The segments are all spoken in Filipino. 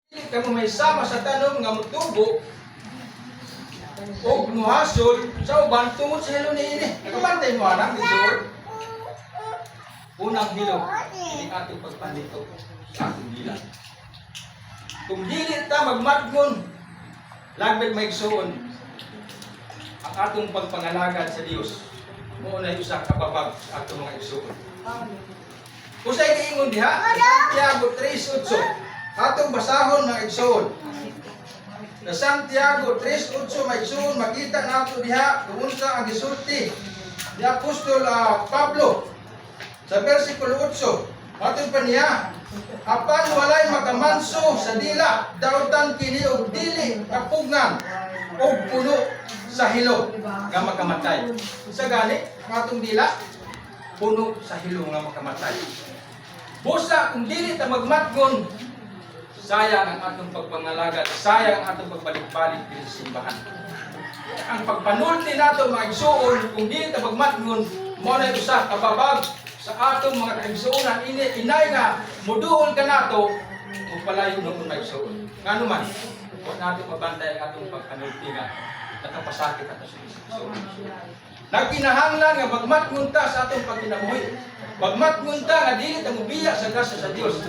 Kamu may sama sa tanong nga mutubo o muhasol sa uban tungod sa hilo niini. Nakabantay mo anak ni Lord. Unang hilo, ini ating pagpandito sa atong bilang. Kung dili ta magmadgon, lagbig maigsuon ang atong pagpangalagad sa Dios. Mo na usa ka babag sa atong mga igsuon. Usay giingon diha, Santiago 3:8. Atong basahon mga igsoon. Sa Santiago 3:8 mga igsoon, makita nato diha kung unsa ang gisulti ni Apostol Pablo sa bersikulo 8. Matod pa niya, apan walay makamanso sa dila, dautan kini og dili kapugngan og puno sa hilo nga makamatay. Sa gani, atong dila puno sa hilo nga makamatay. Busa kung dili ta magmatgon, sayang ang atong pagpangalagad, sayang ang atong pagbalik-balik din sa simbahan. Ang pagpanulti nato mga igsuon, kung di ta magmatngon, mo na usa kababag sa atong mga kaigsuonan, inay nga muduol ka nato, magpalayo noon mga igsuon. Ngano man, huwag natin mabantay ang atong pagpanulti nga, nakapasakit ato sa igsuon. Nagkinahanglan nga magmatngon ta sa atong pagkinabuhi. Magmatngon ta nga dili ta mobiya sa grasya sa Dios.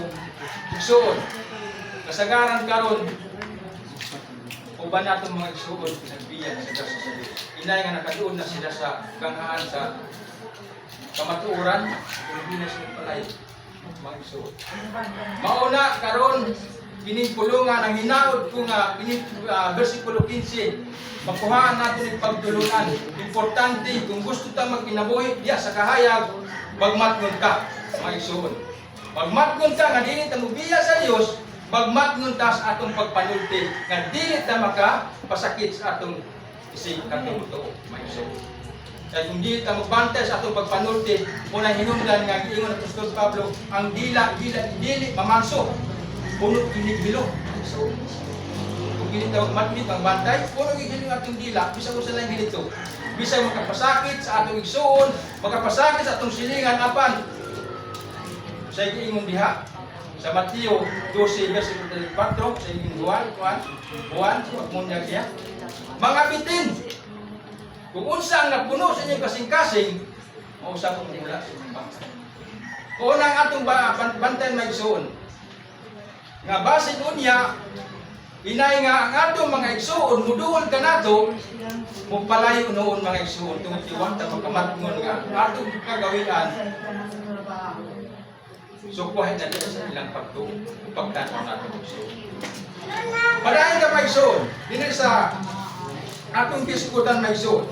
Igsuon. Kasagaran karon uban natong mga igsuon nagbiyan sa grasya sa Dios. Inay nga nakaduol na sila sa ganghaan sa kamatuoran, hindi na sila palay mga igsuon. Mauna karon kining pulungan ang hinaot ko nga kining bersikulo 15. Makuhaan natin yung pagtulungan. Importante kung gusto ta magkinabuhi diya sa kahayag, magmatngon ka mga igsuon. Magmatngon ka nga dili ta mobiya sa Dios. Magmatngon ta sa atong pagpanulti nga dili ta makapasakit sa atong isig katong buto mga igsoon. Kaya kung dili ta magbantay sa atong pagpanulti, muna hinungdan nga giingon ni Apostol Pablo, ang dili mamanso, puno kinig hilo. So, kung dili ta magbantay, puno kinig hilo atong dila, bisag usa lang dito. Bisag makapasakit sa atong igsoon, makapasakit sa atong silingan apan sa giingon diha sa Mateo 12 versikulo 4 sa inyong buwan sa pagmunyag niya. Mga bitin, kung unsa ang napuno sa inyong kasing-kasing, mausap ang mula sa inyong bangsa. Kung ang atong bantayan may igsoon, nga basin unya, inay nga ang atong mga igsoon, muduol ka nato, mupalayo noon mga igsoon, tungkol tiwang ta makamatngon nga, atong kagawian, so kuhain na dito sa ilang pagtanaw natin igsoon. Padayon ka mga igsoon, din sa atong kiskutan mga igsoon.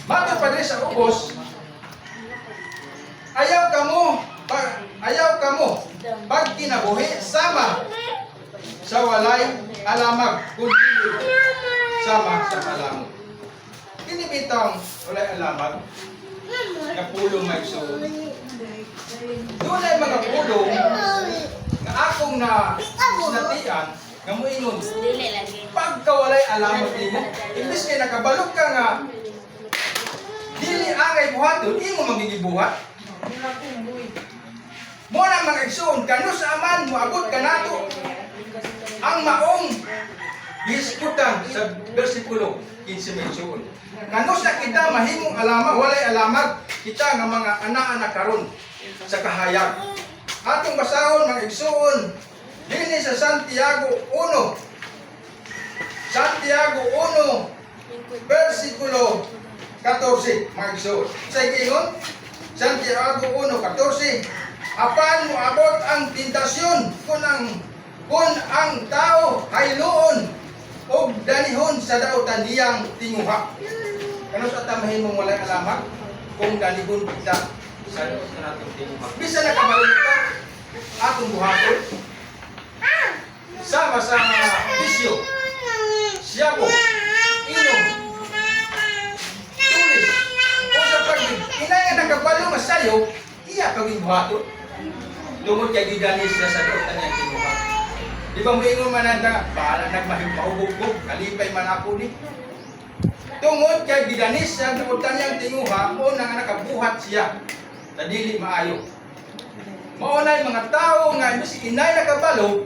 Mato pa din sa ubos, ayaw kamo pag kinabuhi sama sa walay alamag kundi sama sa alamog. Kinibitang walay alamag nga pulong mga igsoon. Doon ay mga pulong nga akong na sinatian nga moingon pagkawalay alamag nimo, imbis kay nakabalog ka nga dili angay buhaton, imo magigibuhat. Mo na mga igsoon, kano sa aman moabot ka nato ang maong hiskutan sa bersikulo 15 mga igsoon. Kano sa kita mahimong alamag, walay alamag kita nga mga anak-anak karon sa kahayag. Atong basahon mga igsoon dinhi sa Santiago 1. Santiago 1 versikulo 14 mga igsoon. Sa giingon Santiago 1:14, apan moabot ang tentasyon kung ang tao hayloon og danihon sa dautan diyang tinguha. Kano sa ta mahimong walay alamag kung danihon kita sa dautan natong tinguha. Bisa nakabalog ka atong buhaton sama sa bisyo, siyabo, inom, tulis, o sa pagdig. Inay nga nakabalo masayo, iya kaging buhaton. Tungod kay gidanis na sa dautan niyang tinguha. Di ba mo ingon man nanda, bahala nagmahimpahubog-bog, kalipay man ako ni. Tungod kay gidanis sa dautan niyang tinguha, o nga nakabuhat siya, na dili maayo. Maunay mga tao nga imbis inay nakabalo,